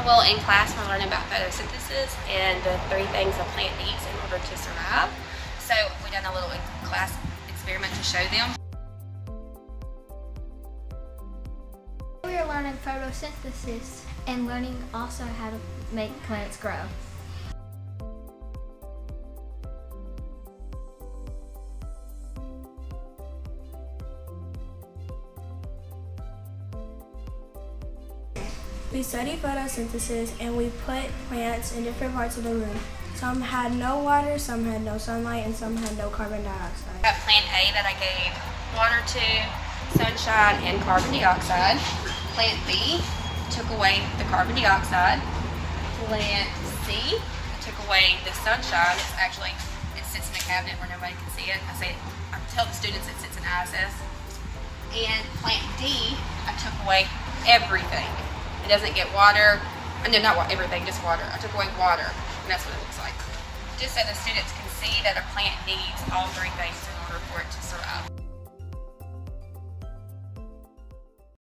Well, in class we're learning about photosynthesis and the 3 things a plant needs in order to survive. So we done a little class experiment to show them. We are learning photosynthesis and learning also how to make plants grow. We studied photosynthesis and we put plants in different parts of the room. Some had no water, some had no sunlight, and some had no carbon dioxide. Got plant A that I gave water to, sunshine, and carbon dioxide. Plant B took away the carbon dioxide. Plant C I took away the sunshine. It sits in a cabinet where nobody can see it. I tell the students it sits in ISS. And plant D I took away everything. It doesn't get water. No, not everything, just water. I took away water, and that's what it looks like. Just so the students can see that a plant needs all 3 things in order for it to survive.